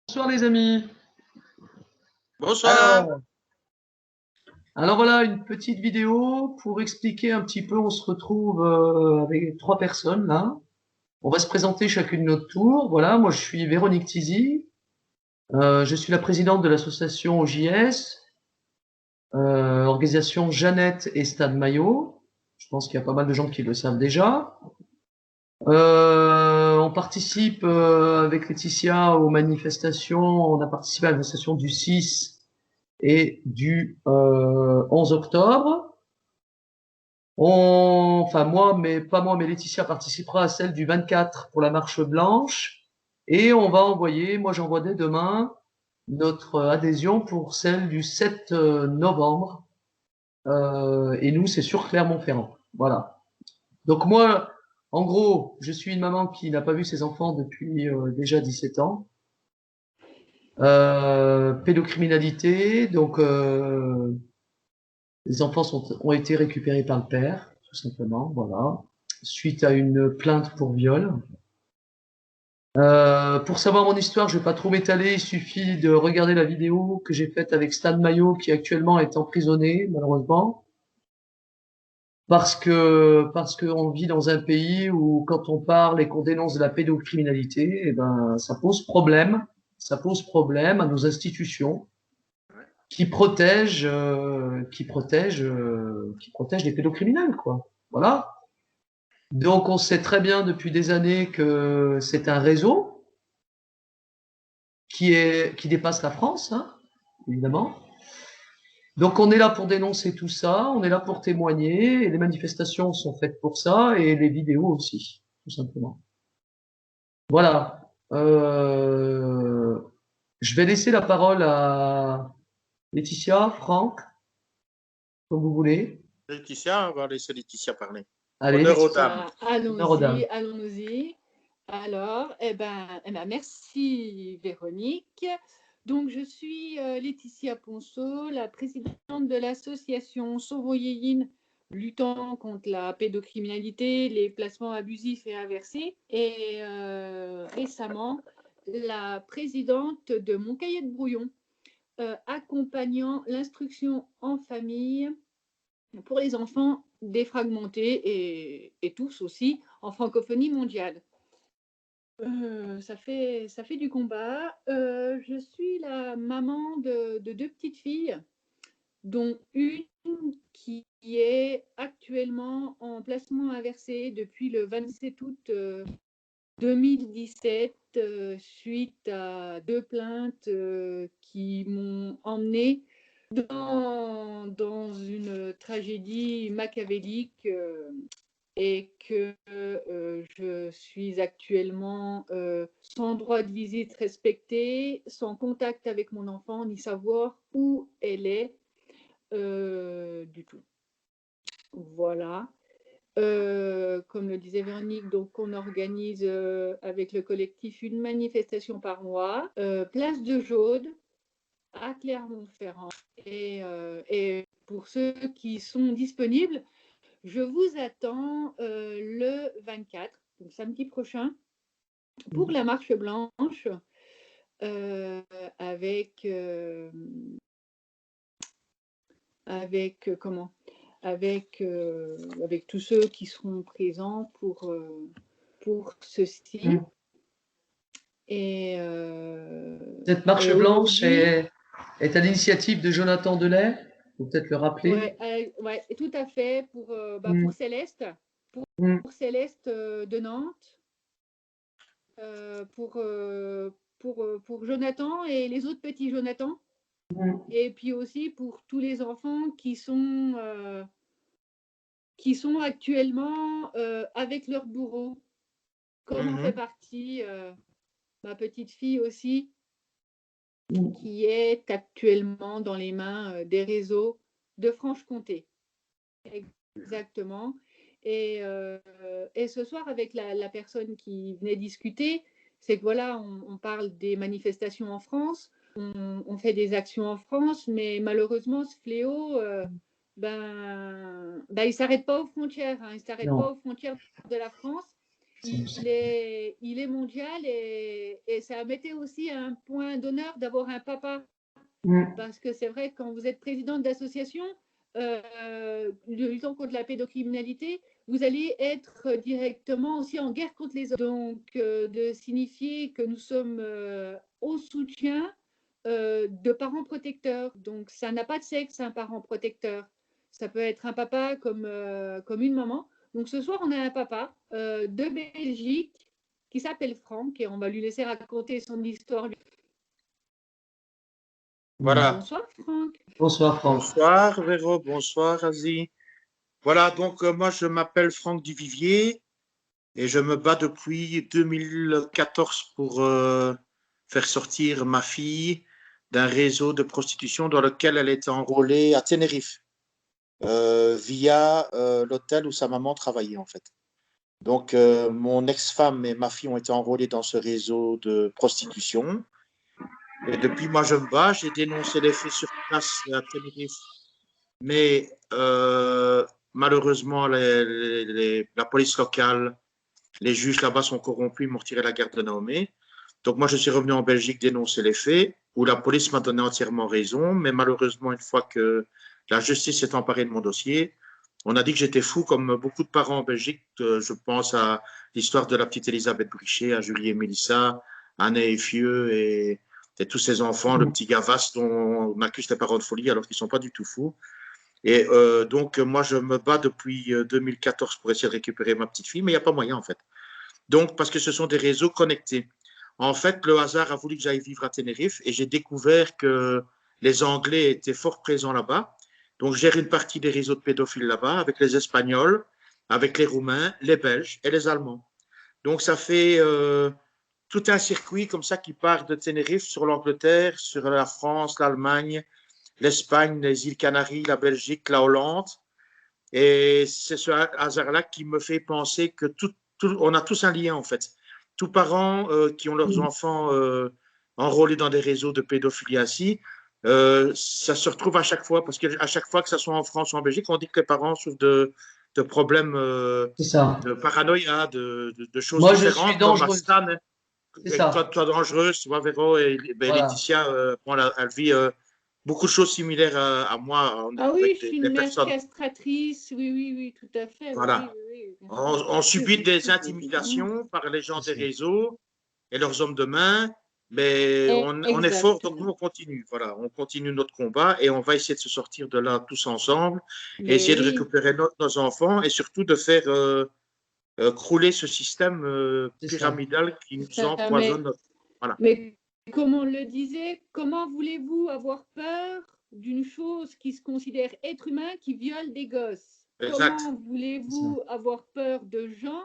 Bonsoir les amis. Bonsoir. Alors, alors voilà une petite vidéo pour expliquer un petit peu. On se retrouve avec trois personnes là. On va se présenter chacune notre tour. Voilà, moi je suis Véronique Tizy. Je suis la présidente de l'association OJS, organisation Jeannette et Stade Maillot. Je pense qu'il y a pas mal de gens qui le savent déjà. On participe avec Laetitia aux manifestations. On a participé à la manifestation du 6 et du 11 octobre. Enfin moi, mais pas moi, mais Laetitia participera à celle du 24 pour la marche blanche. Et on va envoyer, moi j'envoie dès demain, notre adhésion pour celle du 7 novembre. Et nous, c'est sur Clermont-Ferrand. Voilà. Donc moi, en gros, je suis une maman qui n'a pas vu ses enfants depuis déjà 17 ans. Pédocriminalité, donc les enfants ont été récupérés par le père, tout simplement, voilà, suite à une plainte pour viol. Pour savoir mon histoire, je vais pas trop m'étaler, il suffit de regarder la vidéo que j'ai faite avec Stan Mayo, qui actuellement est emprisonné, malheureusement, parce qu'on vit dans un pays où quand on parle et qu'on dénonce de la pédocriminalité, eh ben, ça pose problème à nos institutions qui protègent les pédocriminels, quoi. Voilà. Donc, on sait très bien depuis des années que c'est un réseau qui dépasse la France, hein, évidemment. Donc, on est là pour dénoncer tout ça, on est là pour témoigner, et les manifestations sont faites pour ça, et les vidéos aussi, tout simplement. Voilà. Je vais laisser la parole à Laetitia, Franck, comme vous voulez. Laetitia, on va laisser Laetitia parler. Allez, Honneur aux Laetitia, dames. Ben, honneur aux dames. allons-y, allons-y. Alors, merci Véronique. Donc, je suis Laetitia Ponceau, la présidente de l'association Sauvoyéine luttant contre la pédocriminalité, les placements abusifs et inversés, et récemment la présidente de Mon Cahier de Brouillon, accompagnant l'instruction en famille pour les enfants défragmentés et tous aussi en francophonie mondiale. Ça fait du combat. Je suis la maman de deux petites filles, dont une qui est actuellement en placement inversé depuis le 27 août 2017, suite à deux plaintes qui m'ont emmenée dans une tragédie machiavélique et que je suis actuellement sans droit de visite respecté, sans contact avec mon enfant, ni savoir où elle est du tout. Voilà. Comme le disait Véronique, donc on organise avec le collectif une manifestation par mois, place de Jaude, à Clermont-Ferrand. Et pour ceux qui sont disponibles, je vous attends le 24, donc samedi prochain, pour la marche blanche avec comment avec tous ceux qui seront présents pour ceci. Et cette marche blanche est à l'initiative de Jonathan Delay. Il faut peut-être le rappeler. Ouais, tout à fait, pour Céleste, pour Céleste de Nantes, pour Jonathan et les autres petits Jonathan, et puis aussi pour tous les enfants qui sont actuellement avec leur bourreau, comme en fait partie ma petite fille aussi, qui est actuellement dans les mains des réseaux de Franche-Comté. Exactement. Et ce soir, avec la personne qui venait discuter, c'est que voilà, on parle des manifestations en France, on fait des actions en France, mais malheureusement, ce fléau, il ne s'arrête pas aux frontières, hein, il ne s'arrête pas aux frontières de la France. il est mondial et ça mettait aussi un point d'honneur d'avoir un papa. Parce que c'est vrai, quand vous êtes présidente d'association, luttant contre la pédocriminalité, vous allez être directement aussi en guerre contre les autres. Donc, de signifier que nous sommes au soutien de parents protecteurs. Donc, ça n'a pas de sexe, un parent protecteur. Ça peut être un papa comme une maman. Donc, ce soir, on a un papa de Belgique qui s'appelle Franck et on va lui laisser raconter son histoire. Voilà. Bonsoir, Franck. Bonsoir, Franck. Bonsoir, Véro. Bonsoir, Asie. Voilà, donc moi, je m'appelle Franck Duvivier et je me bats depuis 2014 pour faire sortir ma fille d'un réseau de prostitution dans lequel elle était enrôlée à Tenerife, via l'hôtel où sa maman travaillait, en fait. Donc, mon ex-femme et ma fille ont été enrôlées dans ce réseau de prostitution. Et depuis, moi, je me bats. J'ai dénoncé les faits sur place à Tenerife. Mais malheureusement, la police locale, les juges là-bas sont corrompus, ils m'ont retiré la garde de Naomé. Donc, moi, je suis revenu en Belgique dénoncer les faits, où la police m'a donné entièrement raison. Mais malheureusement, une fois que la justice s'est emparée de mon dossier, on a dit que j'étais fou, comme beaucoup de parents en Belgique. Je pense à l'histoire de la petite Elisabeth Brichet, à Julie et Mélissa, Anne et Fieux et tous ces enfants, le petit Gavas dont on accuse les parents de folie alors qu'ils ne sont pas du tout fous. Et donc, moi, je me bats depuis 2014 pour essayer de récupérer ma petite fille, mais il n'y a pas moyen, en fait. Donc, parce que ce sont des réseaux connectés. En fait, le hasard a voulu que j'aille vivre à Tenerife et j'ai découvert que les Anglais étaient fort présents là-bas. Donc, je gère une partie des réseaux de pédophiles là-bas avec les Espagnols, avec les Roumains, les Belges et les Allemands. Donc, ça fait tout un circuit comme ça qui part de Tenerife sur l'Angleterre, sur la France, l'Allemagne, l'Espagne, les îles Canaries, la Belgique, la Hollande. Et c'est ce hasard-là qui me fait penser que on a tous un lien, en fait. Tous parents qui ont leurs enfants enrôlés dans des réseaux de pédophilie ainsi, ça se retrouve à chaque fois, parce qu'à chaque fois que ce soit en France ou en Belgique, on dit que les parents souffrent de problèmes de paranoïa, de choses Moi, différentes, je suis comme dangereuse. Stan. C'est ça. Toi, dangereuse, tu vois, Véro, et Voilà. Laetitia, elle vit beaucoup de choses similaires à moi Ah oui, avec je suis des une mère personnes. castratrice, oui, tout à fait. Voilà. Oui, On subit des évidemment. intimidations par les gens C'est des ça. réseaux et leurs hommes de main, mais on est fort, donc nous, Exactement. on continue. Voilà, on continue notre combat et on va essayer de se sortir de là tous ensemble et Mais essayer de oui, récupérer nos enfants et surtout de faire crouler ce système C'est ça. pyramidal qui nous ça, empoisonne. Voilà. mais comme on le disait, comment voulez-vous avoir peur d'une chose qui se considère être humain qui viole des gosses? Exact. Comment voulez-vous avoir peur de gens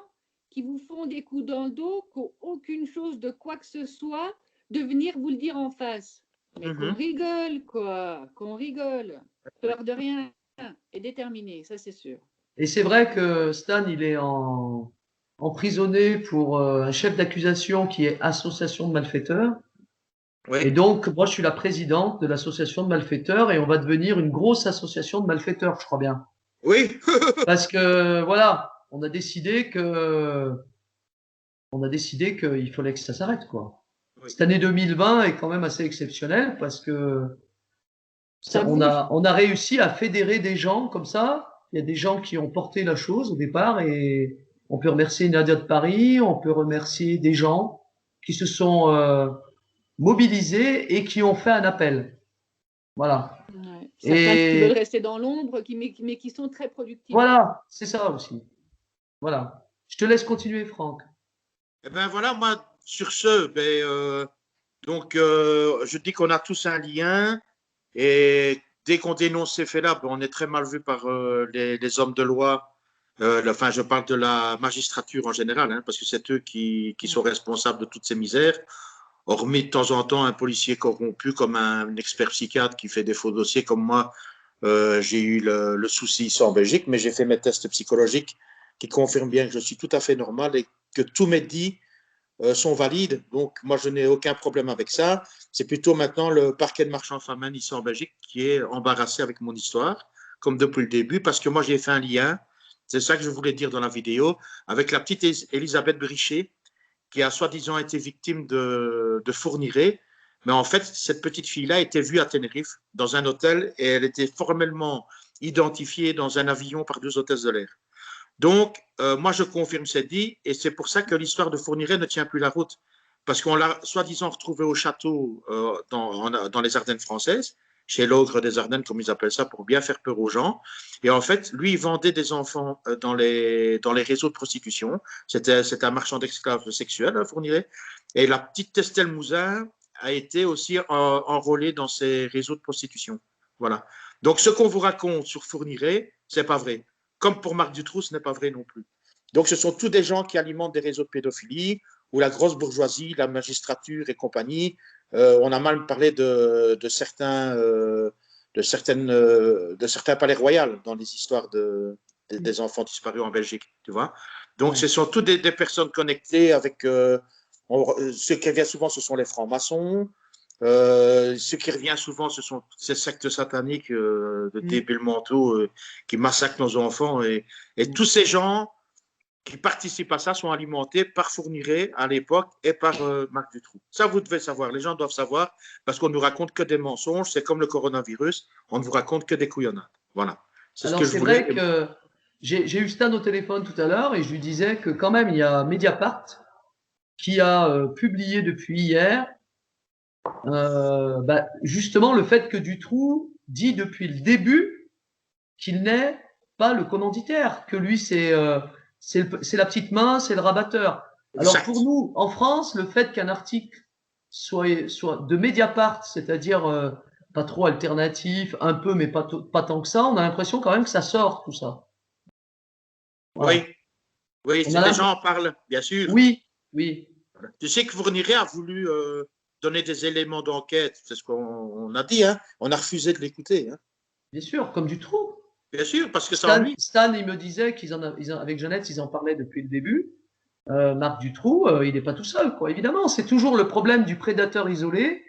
qui vous font des coups dans le dos, qui n'ont aucune chose de quoi que ce soit, de venir vous le dire en face? Mais qu'on rigole, quoi, qu'on rigole. Peur de rien et déterminé, ça c'est sûr. Et c'est vrai que Stan, il est emprisonné pour un chef d'accusation qui est association de malfaiteurs. Et Oui. donc, moi, je suis la présidente de l'association de malfaiteurs et on va devenir une grosse association de malfaiteurs, je crois bien. Oui. Parce que, voilà, on a décidé qu'il fallait que ça s'arrête, quoi. Oui. Cette année 2020 est quand même assez exceptionnelle parce que Ça on bouge. a réussi à fédérer des gens comme ça. Il y a des gens qui ont porté la chose au départ et on peut remercier Nadia de Paris, on peut remercier des gens qui se sont mobilisés et qui ont fait un appel. Voilà. Ouais. Certains qui veulent Et rester dans l'ombre, mais qui sont très productifs. voilà, c'est ça aussi. Voilà. Je te laisse continuer, Franck. Eh ben voilà, moi, sur ce, donc, je dis qu'on a tous un lien et dès qu'on dénonce ces faits-là, on est très mal vu par les hommes de loi. Enfin, je parle de la magistrature en général, hein, parce que c'est eux qui sont responsables de toutes ces misères. Hormis de temps en temps un policier corrompu comme un expert psychiatre qui fait des faux dossiers comme moi, j'ai eu le souci ici en Belgique, mais j'ai fait mes tests psychologiques qui confirment bien que je suis tout à fait normal et que tous mes dits sont valides. Donc, moi, je n'ai aucun problème avec ça. C'est plutôt maintenant le parquet de Marchand-Famenne ici en Belgique qui est embarrassé avec mon histoire, comme depuis le début, parce que moi, j'ai fait un lien C'est ça que je voulais dire dans la vidéo, avec la petite Elisabeth Brichet, qui a soi-disant été victime de fournirait. Mais en fait, cette petite fille-là était vue à Tenerife, dans un hôtel, et elle était formellement identifiée dans un avion par 2 hôtesses de l'air. Donc, moi, je confirme, c'est dit, et c'est pour ça que l'histoire de Fourniret ne tient plus la route. Parce qu'on l'a soi-disant retrouvé au château dans les Ardennes françaises, chez l'ogre des Ardennes, comme ils appellent ça, pour bien faire peur aux gens. Et en fait, lui, il vendait des enfants dans les réseaux de prostitution. C'était un marchand d'esclaves sexuels, hein, Fourniret. Et la petite Estelle Mouzin a été aussi enrôlée dans ces réseaux de prostitution. Voilà. Donc, ce qu'on vous raconte sur Fourniret, c'est pas vrai. Comme pour Marc Dutroux, ce n'est pas vrai non plus. Donc, ce sont tous des gens qui alimentent des réseaux de pédophilie, où la grosse bourgeoisie, la magistrature et compagnie, on a mal parlé de certains palais royaux dans les histoires des enfants disparus en Belgique, tu vois. Donc, ce sont toutes des personnes connectées avec... ce qui revient souvent, ce sont les francs-maçons. Ce qui revient souvent, ce sont ces sectes sataniques de débiles mentaux qui massacrent nos enfants. Et tous ces gens qui participent à ça sont alimentés par Fourniret à l'époque et par Marc Dutroux. Ça, vous devez savoir. Les gens doivent savoir parce qu'on ne nous raconte que des mensonges. C'est comme le coronavirus. On ne vous raconte que des couillonnades. Voilà. Alors, c'est vrai que j'ai eu Stan au téléphone tout à l'heure et je lui disais que quand même, il y a Mediapart qui a publié depuis hier justement le fait que Dutroux dit depuis le début qu'il n'est pas le commanditaire, que lui c'est la petite main, c'est le rabatteur. Alors pour nous, en France, le fait qu'un article soit de Mediapart, c'est-à-dire pas trop alternatif, un peu mais pas tant que ça, on a l'impression quand même que ça sort tout ça. Voilà. Oui, les gens en parlent, bien sûr. Oui, oui. Tu sais que Fourniret a voulu donner des éléments d'enquête, c'est ce qu'on a dit, hein. On a refusé de l'écouter. Hein. Bien sûr, comme Dutroux. Bien sûr, parce que Stan, il me disait avec Jeannette, ils en parlaient depuis le début. Marc Dutroux, il n'est pas tout seul, quoi. Évidemment, c'est toujours le problème du prédateur isolé.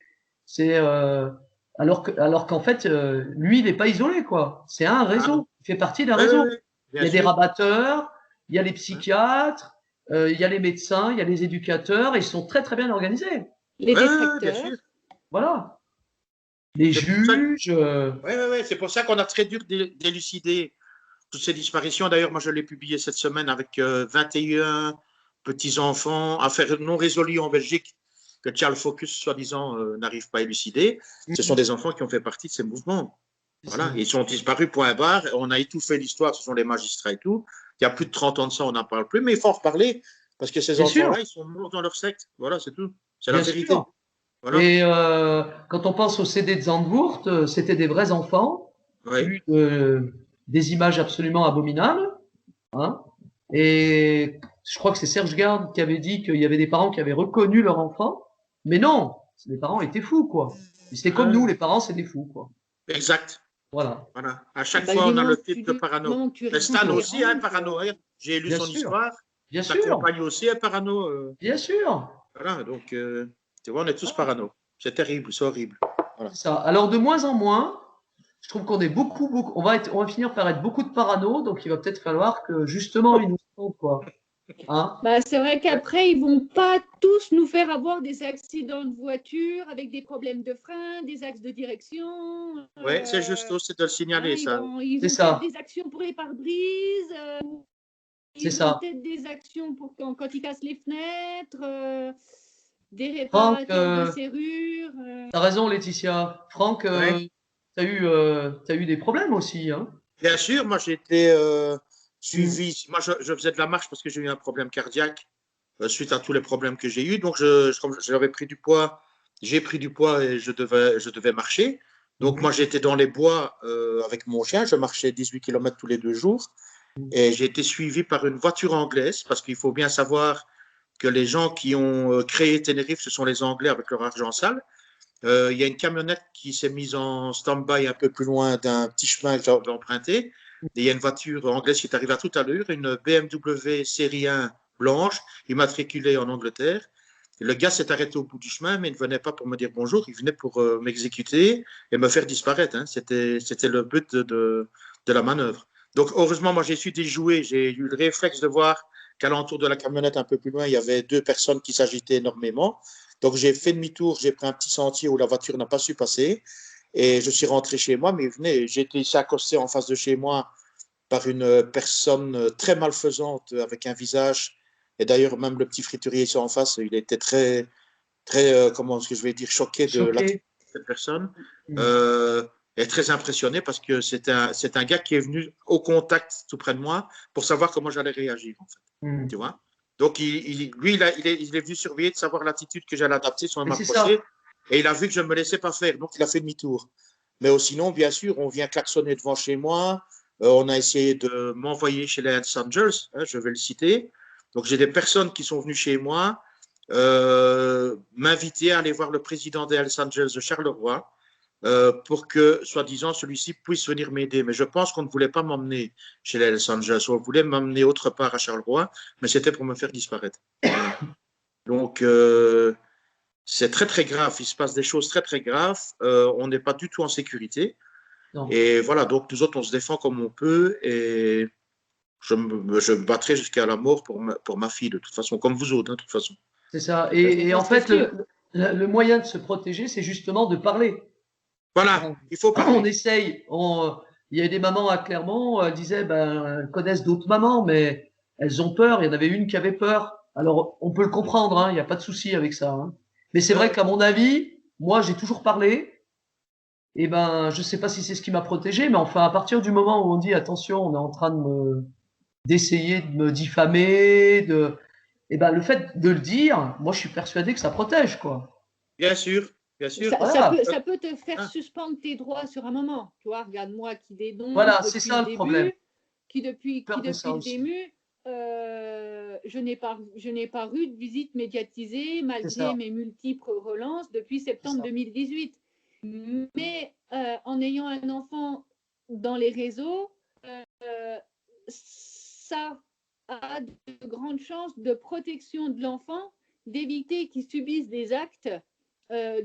C'est alors qu'en fait, lui, il n'est pas isolé, quoi. C'est un réseau. Il fait partie d'un réseau. Il y a des rabatteurs, il y a les psychiatres, il y a les médecins, il y a les éducateurs. Et ils sont très très bien organisés. Les détracteurs. Voilà. Les juges. Oui, c'est pour ça qu'on a très dur d'élucider toutes ces disparitions. D'ailleurs, moi, je l'ai publié cette semaine avec 21 petits-enfants, affaires non résolues en Belgique, que Charles Focus, soi-disant, n'arrive pas à élucider. Ce sont des enfants qui ont fait partie de ces mouvements. Voilà, ils sont disparus, point barre. On a étouffé l'histoire, ce sont les magistrats et tout. Il y a plus de 30 ans de ça, on n'en parle plus, mais il faut en reparler, parce que ces enfants-là, ils sont morts dans leur secte. Voilà, c'est tout. C'est la vérité. Voilà. Et quand on pense au CD de Zandvoort, c'était des vrais enfants, des images absolument abominables. Hein, et je crois que c'est Serge Garde qui avait dit qu'il y avait des parents qui avaient reconnu leur enfant. Mais non, les parents étaient fous, quoi. C'était comme nous, les parents, c'est des fous, quoi. Exact. Voilà. À chaque fois, on a le titre de parano. Mais Stan aussi, hein, parano. J'ai lu son histoire. Bien Sa sûr. compagne aussi est parano. Bien sûr. Voilà, donc, tu vois, on est tous parano. C'est terrible, c'est horrible. Voilà. Ça. Alors, de moins en moins, je trouve qu'on est beaucoup, on va finir par être beaucoup de parano, donc il va peut-être falloir que, justement, ils nous sentent, quoi. Hein, c'est vrai qu'après, ils vont pas tous nous faire avoir des accidents de voiture avec des problèmes de frein, des axes de direction. Oui, c'est juste, c'est de le signaler, ça. Ils vont faire des actions pour les pare-brises. Ils ont peut-être des actions pour quand ils cassent les fenêtres. Des réparateurs de serrures. T'as raison, Laetitia. Franck, t'as eu des problèmes aussi, hein? Bien sûr, moi j'ai été suivi. Moi, je faisais de la marche parce que j'ai eu un problème cardiaque suite à tous les problèmes que j'ai eus. Donc, j'avais pris du poids, j'ai pris du poids et je devais marcher. Donc, moi, j'étais dans les bois avec mon chien. Je marchais 18 km tous les 2 jours. Et j'ai été suivi par une voiture anglaise parce qu'il faut bien savoir que les gens qui ont créé Tenerife, ce sont les Anglais avec leur argent sale. Il y a une camionnette qui s'est mise en stand-by un peu plus loin d'un petit chemin que j'avais emprunté. Et il y a une voiture anglaise qui est arrivée à toute allure, une BMW série 1 blanche, immatriculée en Angleterre. Et le gars s'est arrêté au bout du chemin, mais il ne venait pas pour me dire bonjour, il venait pour m'exécuter et me faire disparaître. Hein. C'était le but de la manœuvre. Donc, heureusement, moi, j'ai su déjouer. J'ai eu le réflexe de voir qu'à l'entour de la camionnette, un peu plus loin, il y avait 2 personnes qui s'agitaient énormément. Donc, j'ai fait demi-tour, j'ai pris un petit sentier où la voiture n'a pas su passer. Et je suis rentré chez moi, mais venez, j'ai été accosté en face de chez moi par une personne très malfaisante avec un visage. Et d'ailleurs, même le petit friturier ici en face, il était très, très, comment est-ce que je vais dire, choqué de l'attitude Choqué. de cette personne. Mm. Et très impressionné parce que c'est un gars qui est venu au contact tout près de moi pour savoir comment j'allais réagir, en fait. Mm. Tu vois? Donc, lui, il est venu surveiller de savoir l'attitude que j'allais adapter sans Et c'est m'approcher. ça. Et il a vu que je ne me laissais pas faire. Donc, il a fait demi-tour. Mais sinon, bien sûr, on vient klaxonner devant chez moi. On a essayé de m'envoyer chez les Hells Angels, hein, je vais le citer. Donc, j'ai des personnes qui sont venues chez moi m'inviter à aller voir le président des Hells Angels de Charleroi pour que, soi-disant, celui-ci puisse venir m'aider. Mais je pense qu'on ne voulait pas m'emmener chez les Hells Angels. On voulait m'emmener autre part à Charleroi, mais c'était pour me faire disparaître. Voilà. Donc, c'est très, très grave. Il se passe des choses très, très graves. On n'est pas du tout en sécurité. Non. Et voilà, donc nous autres, on se défend comme on peut. Et je me battrai jusqu'à la mort pour ma fille, de toute façon, comme vous autres, hein, de toute façon. C'est ça. Et Et en C'est fait, sûr. le moyen de se protéger, c'est justement de parler. voilà, il faut On parler. essaye. Il y a des mamans à Clermont, elles disaient, ben, elles connaissent d'autres mamans, mais elles ont peur. Il y en avait une qui avait peur. Alors, on peut le comprendre, hein, il n'y a pas de souci avec ça. Hein. Mais c'est vrai qu'à mon avis, moi, j'ai toujours parlé. Et ben, je sais pas si c'est ce qui m'a protégé, mais enfin, à partir du moment où on dit, attention, on est en train d'essayer de me diffamer, et ben, le fait de le dire, moi, je suis persuadé que ça protège, quoi. Bien sûr, bien sûr. Voilà. Ça peut te faire Hein, suspendre tes droits sur un moment. Tu vois, regarde-moi qui dénonce Voilà, c'est depuis ça le le problème. début, qui Peur de ça depuis le aussi. début, je n'ai pas eu de visite médiatisée C'est malgré ça. mes multiples relances depuis C'est septembre ça. 2018. Mais en ayant un enfant dans les réseaux, ça a de grandes chances de protection de l'enfant, d'éviter qu'il subisse des actes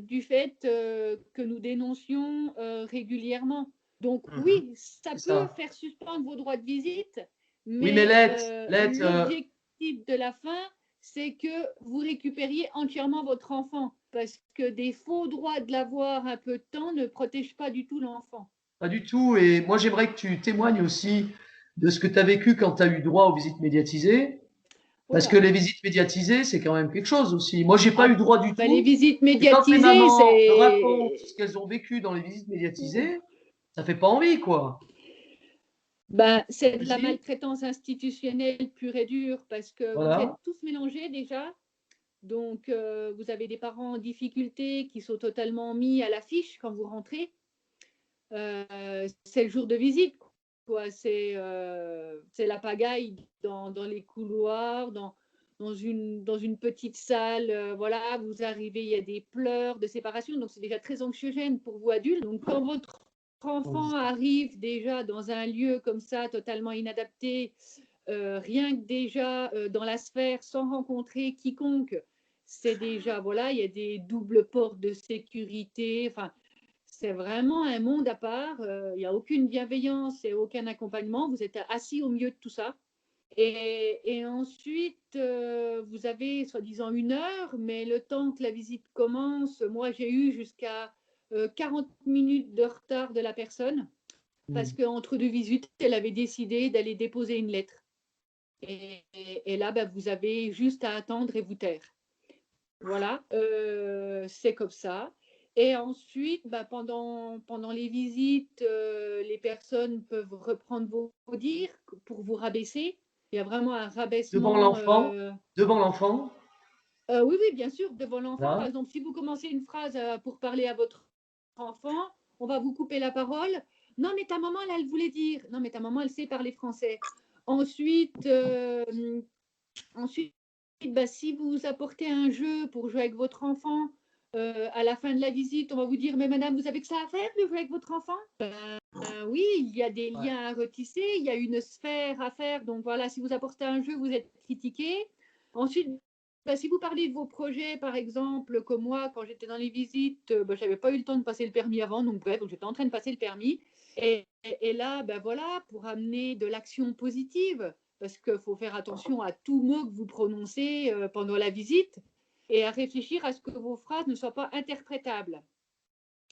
du fait que nous dénoncions régulièrement. Donc mhm. oui, ça C'est peut ça. faire suspendre vos droits de visite, Oui, mais mais Lette, l'objectif de la fin, c'est que vous récupériez entièrement votre enfant, parce que des faux droits de l'avoir un peu de temps ne protègent pas du tout l'enfant. pas du tout. Et moi, j'aimerais que tu témoignes aussi de ce que tu as vécu quand tu as eu droit aux visites médiatisées. Parce que Voilà. les visites médiatisées, c'est quand même quelque chose aussi. Moi, j'ai pas Ah, eu droit du ben les tout. visites Et quand les médiatisées, mamans me racontent c'est ce qu'elles ont vécu dans les visites médiatisées, ça fait pas envie, quoi. ben, c'est de la Si. maltraitance institutionnelle pure et dure parce que vous êtes Voilà. tous mélangés déjà. Donc, vous avez des parents en difficulté qui sont totalement mis à l'affiche quand vous rentrez. C'est le jour de visite, quoi. C'est la pagaille dans les couloirs, dans une petite salle. Voilà, vous arrivez, il y a des pleurs de séparation. Donc, c'est déjà très anxiogène pour vous adultes. Donc, quand votre enfant arrive déjà dans un lieu comme ça, totalement inadapté, rien que déjà dans la sphère, sans rencontrer quiconque, c'est déjà, voilà, il y a des doubles portes de sécurité. Enfin, c'est vraiment un monde à part. Il n'y a aucune bienveillance et aucun accompagnement. Vous êtes assis au milieu de tout ça. Et ensuite, vous avez soi-disant 1 heure, mais le temps que la visite commence, moi j'ai eu jusqu'à 40 minutes de retard de la personne parce qu'entre 2 visites, elle avait décidé d'aller déposer une lettre. Et là, ben, vous avez juste à attendre et vous taire. Voilà, c'est comme ça. Et ensuite, bah, pendant les visites, les personnes peuvent reprendre vos dires pour vous rabaisser. Il y a vraiment un Devant rabaissement. l'enfant. Devant l'enfant. Oui, oui, bien sûr, devant l'enfant. Par Là. exemple, si vous commencez une phrase pour parler à votre enfant, on va vous couper la parole. Non, mais ta maman, elle voulait dire. Non, mais ta maman, elle sait parler français. Ensuite, Ensuite, bah, si vous apportez un jeu pour jouer avec votre enfant, à la fin de la visite, on va vous dire, mais madame, vous avez que ça à faire de jouer avec votre enfant? Oui, il y a des Ouais. liens à retisser, il y a une sphère à faire. Donc voilà, si vous apportez un jeu, vous êtes critiqué. Ensuite, Si vous parlez de vos projets, par exemple, comme moi, quand j'étais dans les visites, je n'avais pas eu le temps de passer le permis avant, donc bref, j'étais en train de passer le permis. Et là, voilà, pour amener de l'action positive, parce qu'il faut faire attention à tout mot que vous prononcez pendant la visite et à réfléchir à ce que vos phrases ne soient pas interprétables.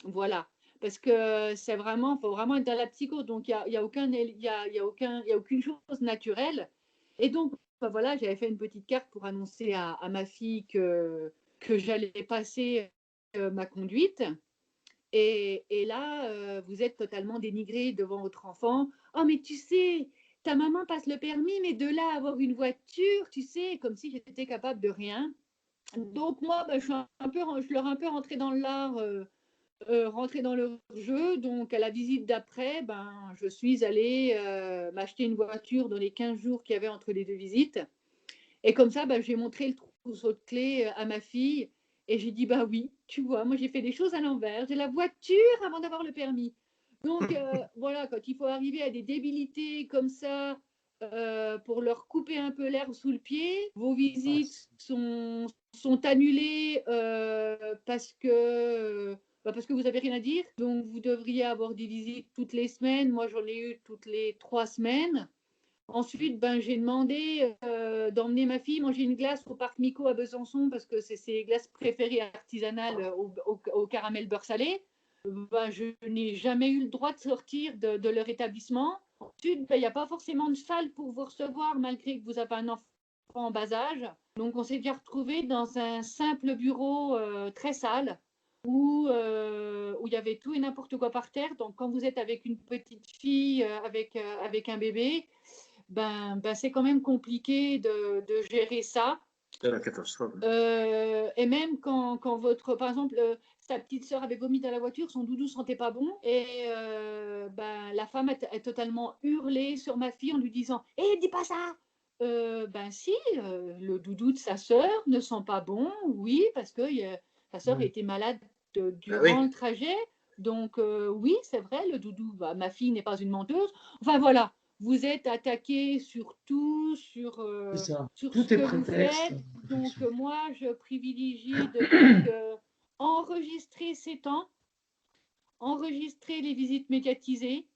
Voilà, parce que c'est vraiment, faut vraiment être dans la psychose, donc il y a aucune chose naturelle. Et donc, voilà, j'avais fait une petite carte pour annoncer à ma fille que j'allais passer ma conduite. Et là, vous êtes totalement dénigré devant votre enfant. Oh, mais tu sais, ta maman passe le permis, mais de là à avoir une voiture, tu sais, comme si j'étais capable de rien. Donc moi, je leur ai un peu rentré dans l'art, rentré dans leur jeu. Donc à la visite d'après, je suis allée m'acheter une voiture dans les 15 jours qu'il y avait entre les deux visites. Et comme ça, j'ai montré le trousseau de clés à ma fille. Et j'ai dit, oui, tu vois, moi j'ai fait des choses à l'envers. J'ai la voiture avant d'avoir le permis. Donc voilà, quand il faut arriver à des débilités comme ça, pour leur couper un peu l'herbe sous le pied, vos visites sont annulées parce que vous n'avez rien à dire. Donc vous devriez avoir des visites toutes les semaines. Moi j'en ai eu toutes les 3 semaines. Ensuite, j'ai demandé d'emmener ma fille manger une glace au parc Mico à Besançon parce que c'est ses glaces préférées artisanales au caramel beurre salé. Je n'ai jamais eu le droit de sortir de leur établissement. Ensuite, il n'y a pas forcément de salle pour vous recevoir malgré que vous avez un enfant en bas âge. Donc, on s'est déjà retrouvé dans un simple bureau très sale où il y avait tout et n'importe quoi par terre. Donc, quand vous êtes avec une petite fille, avec un bébé, c'est quand même compliqué de gérer ça. C'est la catastrophe. Et même quand par exemple, sa petite sœur avait vomi dans la voiture, son doudou sentait pas bon. Et la femme a totalement hurlé sur ma fille en lui disant « Eh, dis pas ça !» Si, le doudou de sa sœur ne sent pas bon, oui, parce que sa sœur était malade durant le trajet. Donc oui, c'est vrai, le doudou, ma fille n'est pas une menteuse. Enfin voilà, vous êtes attaqué sur tout, sur tout ce est que vous prétexte. faites. Donc moi, je privilégie de dire enregistrer ces temps, enregistrer les visites médiatisées,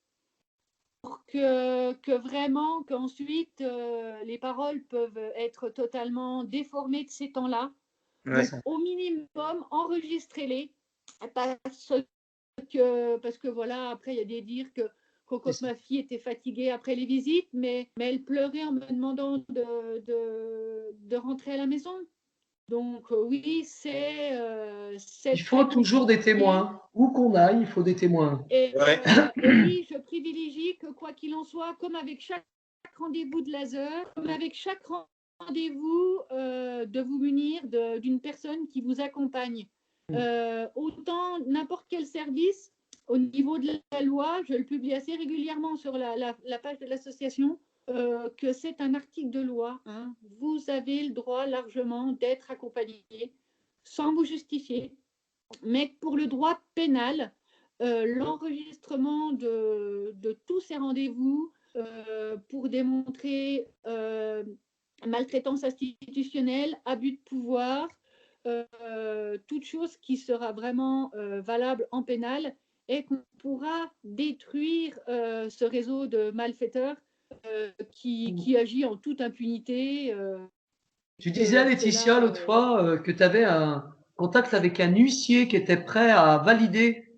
pour que vraiment, qu'ensuite, les paroles peuvent être totalement déformées de ces temps-là. Ouais. Donc, au minimum, enregistrez-les. Parce que voilà, après, il y a des dires que quand ma fille était fatiguée après les visites, mais elle pleurait en me demandant de rentrer à la maison. Donc oui, c'est Il faut très toujours des compliqué. témoins. Où qu'on aille, il faut des témoins. Et oui, je privilégie que quoi qu'il en soit, comme avec chaque rendez-vous de laser, comme avec chaque rendez-vous, de vous munir d'une personne qui vous accompagne. Autant n'importe quel service, au niveau de la loi, je le publie assez régulièrement sur la page de l'association, que c'est un article de loi. Hein. Vous avez le droit largement d'être accompagné sans vous justifier. Mais pour le droit pénal, l'enregistrement de tous ces rendez-vous pour démontrer maltraitance institutionnelle, abus de pouvoir, toute chose qui sera vraiment valable en pénal et qu'on pourra détruire ce réseau de malfaiteurs qui agit en toute impunité. Tu disais à Laetitia l'autre fois que tu avais un contact avec un huissier qui était prêt à valider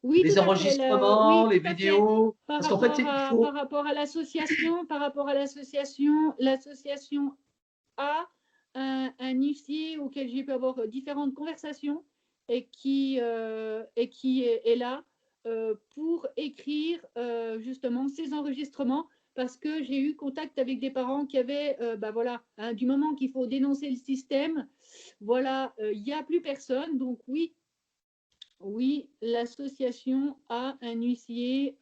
oui, les tout à fait. enregistrements, les vidéos. Par Parce qu'en fait, il faut. rapport à l'association, l'association a un huissier auquel j'ai pu avoir différentes conversations et qui est là pour écrire justement ces enregistrements parce que j'ai eu contact avec des parents qui avaient, voilà, hein, du moment qu'il faut dénoncer le système, voilà, il n'y a plus personne. Donc oui, l'association a un huissier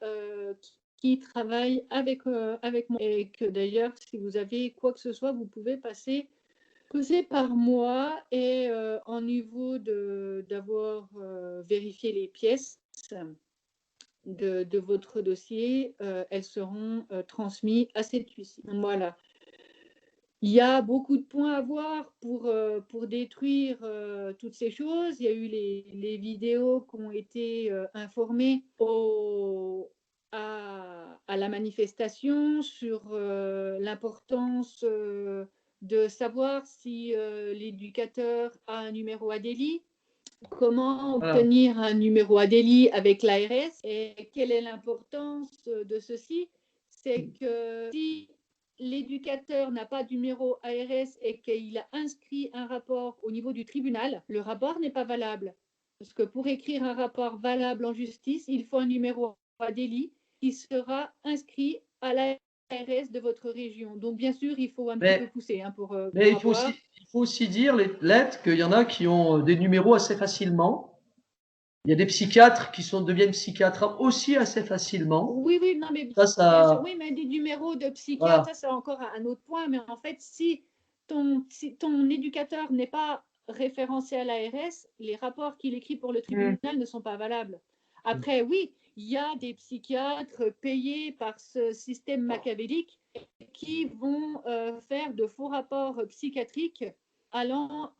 qui travaille avec moi. Et que d'ailleurs, si vous avez quoi que ce soit, vous pouvez passer par moi. Et en niveau d'avoir vérifié les pièces de votre dossier, elles seront transmises à cet huissier. Voilà. Il y a beaucoup de points à voir pour détruire toutes ces choses. Il y a eu les vidéos qui ont été informées à la manifestation sur l'importance de savoir si l'éducateur a un numéro ADELI, comment Voilà. obtenir un numéro ADELI avec l'ARS et quelle est l'importance de ceci. C'est que si l'éducateur n'a pas de numéro ARS et qu'il a inscrit un rapport au niveau du tribunal, le rapport n'est pas valable. Parce que pour écrire un rapport valable en justice, il faut un numéro ADELI qui sera inscrit à l'ARS de votre région. Donc, bien sûr, il faut un petit peu pousser pour Mais il avoir. faut aussi dire, les lettres, qu'il y en a qui ont des numéros assez facilement. Il y a des psychiatres qui deviennent psychiatres aussi assez facilement. Oui, oui, non, mais Ça, bien sûr, oui, mais des numéros de psychiatre, voilà. ça c'est encore un autre point. Mais en fait, si ton éducateur n'est pas référencé à l'ARS, les rapports qu'il écrit pour le tribunal ne sont pas valables. Après, oui, il y a des psychiatres payés par ce système machiavélique qui vont faire de faux rapports psychiatriques allant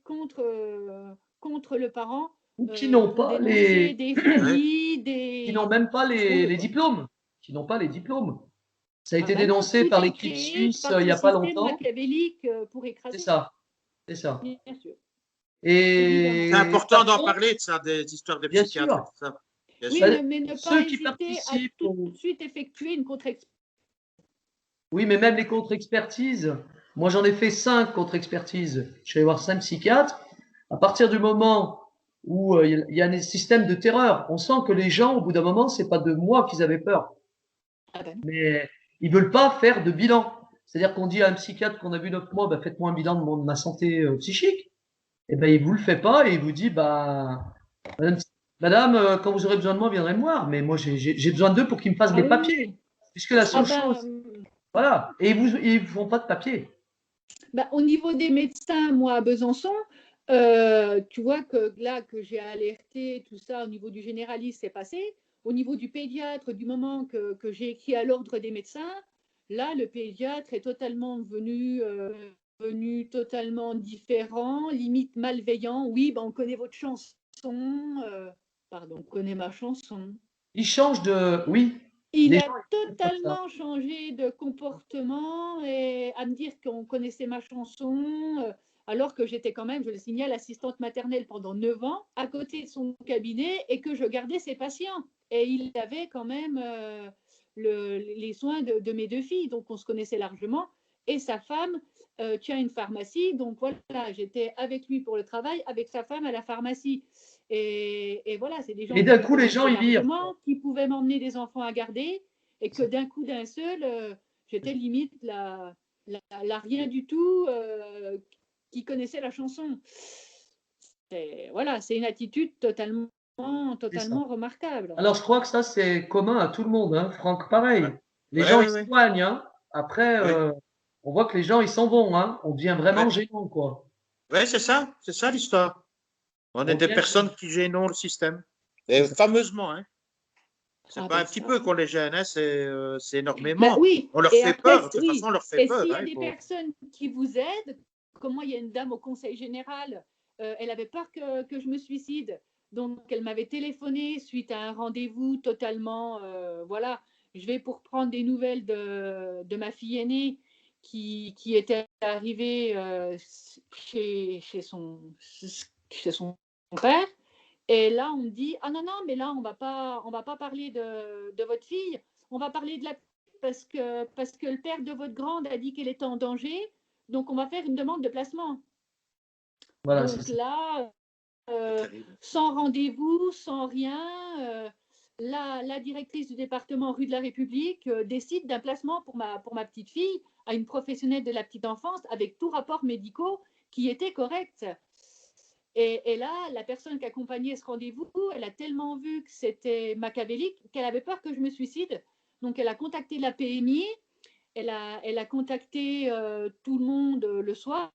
contre le parent Ou qui n'ont pour pas dénoncer des folies, qui n'ont même pas les diplômes. Qui n'ont pas les diplômes. Ça a été non, dénoncé tout par est l'équipe créé suisse par il ce n'y a pas système longtemps. machiavélique pour C'est écraser. ça. C'est ça. Bien sûr. Et c'est important d'en parler de ça, des histoires de bien psychiatres et sûr. tout ça. Bien Oui, sûr. mais ne pas Ceux qui hésiter à participent tout de suite effectuer une contre-expertise. Oui, mais même les contre-expertises, moi j'en ai fait 5 contre-expertises. Je suis allé voir 5 psychiatres. À partir du moment où il y a un système de terreur, on sent que les gens, au bout d'un moment, c'est pas de moi qu'ils avaient peur, Ah ben non. mais ils veulent pas faire de bilan. C'est-à-dire qu'on dit à un psychiatre qu'on a vu 9 mois, bah, faites-moi un bilan de ma santé psychique. Et ben il vous le fait pas et il vous dit, bah madame, madame, quand vous aurez besoin de moi, viendrez me voir. Mais moi j'ai besoin d'eux pour qu'ils me fassent Ah des oui, papiers, oui. puisque la Ah seule ben, chose, voilà. Et ils font pas de papiers. au niveau des médecins, moi à Besançon, tu vois que là que j'ai alerté tout ça au niveau du généraliste, c'est passé. Au niveau du pédiatre, du moment que j'ai écrit à l'ordre des médecins, là le pédiatre est totalement venu totalement différent, limite malveillant. Oui, ben, on connaît votre chanson. Pardon, on connaît ma chanson. Ils changent de, oui, Il les a gens ils font comme ça. totalement changé de comportement et à me dire qu'on connaissait ma chanson, alors que j'étais quand même, je le signale, assistante maternelle pendant 9 ans à côté de son cabinet et que je gardais ses patients. Et il avait quand même les soins de mes 2 filles, donc on se connaissait largement. Et sa femme tient une pharmacie, donc voilà, j'étais avec lui pour le travail, avec sa femme à la pharmacie. Et voilà, c'est des gens Et qui d'un me coup, les gens, connaissaient ils virent. largement, qui pouvaient m'emmener des enfants à garder, et que d'un coup, d'un seul, j'étais limite la rien du tout qui connaissait la chanson. Voilà, c'est une attitude totalement C'est ça. remarquable. Alors, je crois que ça, c'est commun à tout le monde, hein. Franck, pareil. Ouais, Les ouais, gens, ouais. ils Ouais. soignent, hein. Après, Ouais. on voit que les gens, ils s'en vont, hein. On devient vraiment Ouais. gênant, quoi. Ouais, c'est ça l'histoire. On est On des devient gênant. personnes qui gênons le système. Et fameusement, hein. C'est Ah pas ben un petit ça. peu qu'on les gêne, hein, c'est Ben énormément. oui, On leur et fait après, peur, de toute façon, oui. on leur fait Et peur. s'il y a Hein, des personnes qui vous aident, comme moi, il y a une dame au conseil général, elle avait peur que je me suicide. Donc, elle m'avait téléphoné suite à un rendez-vous totalement, voilà, je vais pour prendre des nouvelles de ma fille aînée qui était arrivée chez son père. Et là, on me dit, ah non, non, mais là, on va pas parler de votre fille, on va parler de la parce que le père de votre grande a dit qu'elle était en danger, donc on va faire une demande de placement. Voilà, c'est Donc ça. là, c'est terrible. sans rendez-vous, sans rien, la directrice du département rue de la République décide d'un placement pour ma petite fille à une professionnelle de la petite enfance avec tout rapport médicaux qui était correct. Et là, la personne qui accompagnait ce rendez-vous, elle a tellement vu que c'était machiavélique qu'elle avait peur que je me suicide. Donc, elle a contacté la PMI, elle a contacté tout le monde le soir.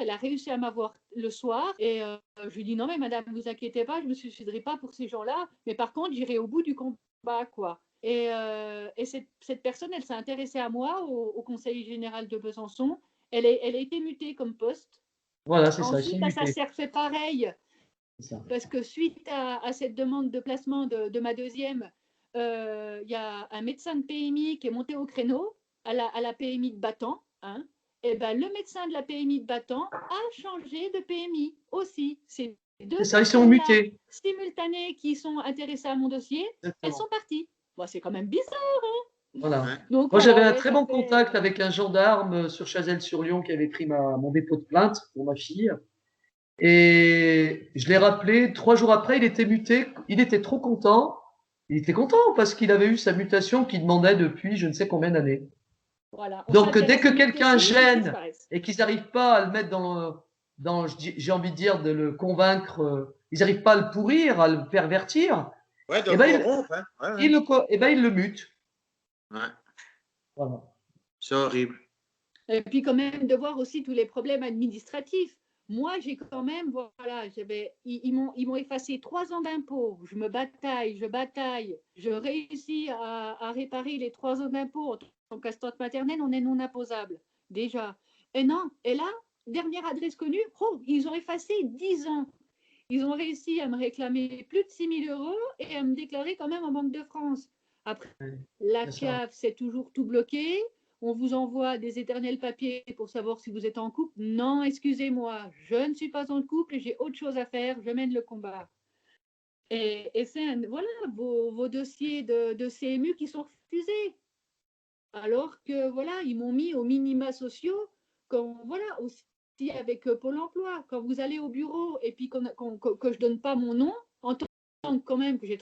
Elle a réussi à m'avoir le soir. Et je lui dis non, mais madame, ne vous inquiétez pas, je ne me suiciderai pas pour ces gens-là. Mais par contre, j'irai au bout du combat, quoi. Et cette personne, elle s'est intéressée à moi au Conseil général de Besançon. Elle a été mutée comme poste. Voilà, c'est ça. Ensuite, à SACER fait pareil. Ça. Parce que suite à cette demande de placement de ma deuxième, il y a un médecin de PMI qui est monté au créneau à la PMI de Battant. Hein, et ben, le médecin de la PMI de Battant a changé de PMI aussi. C'est deux ça, ils sont mutés. simultanées qui sont intéressées à mon dossier. Exactement. Elles sont parties. Bon, c'est quand même bizarre. Hein. Voilà. Donc, moi, j'avais un très bon contact avec un gendarme sur Chazelles-sur-Lyon qui avait pris mon dépôt de plainte pour ma fille. Et je l'ai rappelé, 3 jours après, il était muté. Il était trop content. Il était content parce qu'il avait eu sa mutation qu'il demandait depuis je ne sais combien d'années. Voilà. Donc, dès que quelqu'un gêne et qu'ils n'arrivent pas à le mettre j'ai envie de dire, de le convaincre, ils n'arrivent pas à le pourrir, à le pervertir, ouais, et ben, il le mute. Ouais. Voilà. C'est horrible. Et puis quand même de voir aussi tous les problèmes administratifs. Moi, j'ai quand même, voilà, ils m'ont effacé 3 ans d'impôts. Je me bataille, je réussis à réparer les 3 ans d'impôts. En tant qu'assistante maternelle, on est non imposable, déjà. Et non, et là, dernière adresse connue, ils ont effacé 10 ans. Ils ont réussi à me réclamer plus de 6 000 € et à me déclarer quand même en Banque de France. Après, la CAF, c'est toujours tout bloqué. On vous envoie des éternels papiers pour savoir si vous êtes en couple. Non, excusez-moi, je ne suis pas en couple et j'ai autre chose à faire. Je mène le combat. Et c'est voilà vos dossiers de CMU qui sont refusés. Alors que voilà, ils m'ont mis aux minima sociaux, voilà, aussi avec Pôle emploi. Quand vous allez au bureau et puis que je ne donne pas mon nom, en tant quand même que j'ai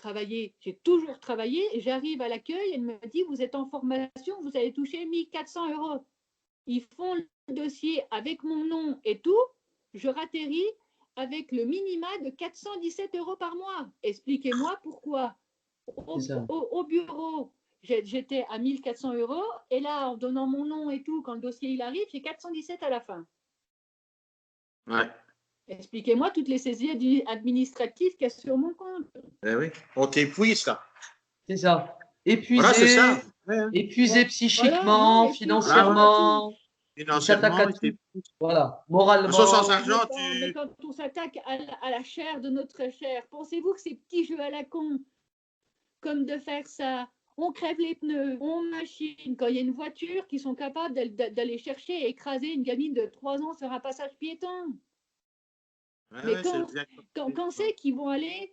toujours travaillé, et j'arrive à l'accueil, elle me dit, vous êtes en formation, vous allez toucher 1 400 €. Ils font le dossier avec mon nom et tout, je ratterris avec le minima de 417 € par mois. Expliquez-moi pourquoi. Au bureau, j'étais à 1 400 € et là, en donnant mon nom et tout, quand le dossier il arrive, j'ai 417 à la fin. Ouais. Expliquez-moi toutes les saisies administratives qu'il y a sur mon compte. Eh oui, on t'épuise là. C'est ça. Épuisé, voilà, c'est ça. Ouais. Épuisé psychiquement, voilà, financièrement. Financièrement, voilà, moralement. Sans argent, mais quand on s'attaque à la chair de notre chair, pensez-vous que ces petits jeux à la con, comme de faire ça, on crève les pneus, on machine, quand il y a une voiture qui sont capables d'aller chercher et écraser une gamine de 3 ans sur un passage piéton. Mais quand c'est qu'ils vont aller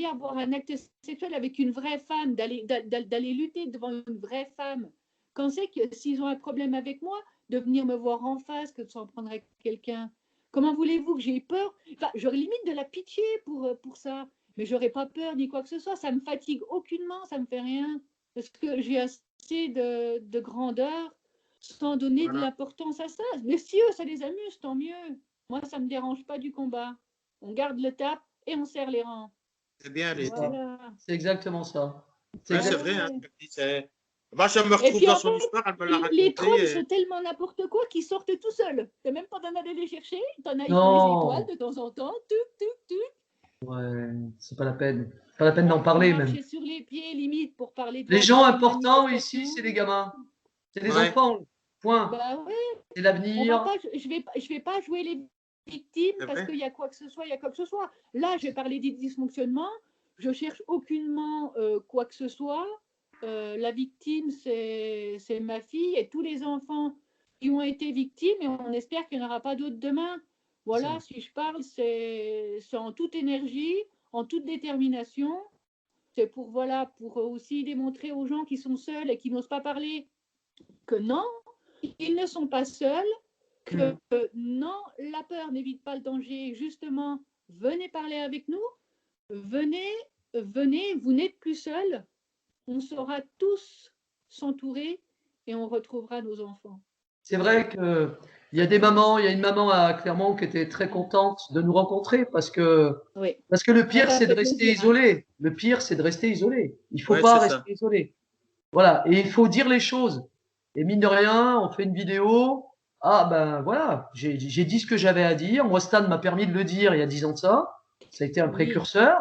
avoir un acte sexuel avec une vraie femme, d'aller lutter devant une vraie femme, quand c'est que s'ils ont un problème avec moi, de venir me voir en face que de s'en prendre avec quelqu'un, comment voulez-vous que j'ai peur? Enfin, j'aurais limite de la pitié pour ça, mais j'aurais pas peur ni quoi que ce soit, ça me fatigue aucunement, ça me fait rien, parce que j'ai assez de grandeur sans donner de l'importance à ça. Mais si eux, ça les amuse, tant mieux. Moi, ça ne me dérange pas du combat. On garde le tap et on serre les rangs. C'est bien, les voilà. C'est exactement ça. C'est vrai. Hein. Moi, je me retrouve dans son histoire, elle me l'a raconté. Les trolls sont tellement n'importe quoi qu'ils sortent tout seuls. Tu n'as même pas d'aller les chercher. Tu en as, ils font les étoiles de temps en temps. Ouais, c'est pas la peine. Pas la peine d'en parler même. Sur les pieds, limite, pour parler de les gens importants ici, c'est les gamins. C'est les enfants. Point. Bah ouais. C'est l'avenir. Je vais pas jouer les victimes parce qu'il y a quoi que ce soit, Là, je vais parler des dysfonctionnements. Je cherche aucunement quoi que ce soit. La victime, c'est ma fille et tous les enfants qui ont été victimes et on espère qu'il n'y en aura pas d'autres demain. Voilà, si je parle, c'est en toute énergie, en toute détermination. C'est pour aussi démontrer aux gens qui sont seuls et qui n'osent pas parler que non, ils ne sont pas seuls, que non, la peur n'évite pas le danger. Justement, venez parler avec nous, venez, vous n'êtes plus seuls. On saura tous s'entourer et on retrouvera nos enfants. C'est vrai qu'il y a des mamans, il y a une maman à Clermont qui était très contente de nous rencontrer parce que le pire, c'est de rester isolé. Le pire, c'est de rester isolé. Il ne faut pas rester isolé. Voilà, et il faut dire les choses. Et mine de rien, on fait une vidéo. Ah ben voilà, j'ai dit ce que j'avais à dire. Moi, Stan m'a permis de le dire il y a 10 ans de ça. Ça a été un précurseur.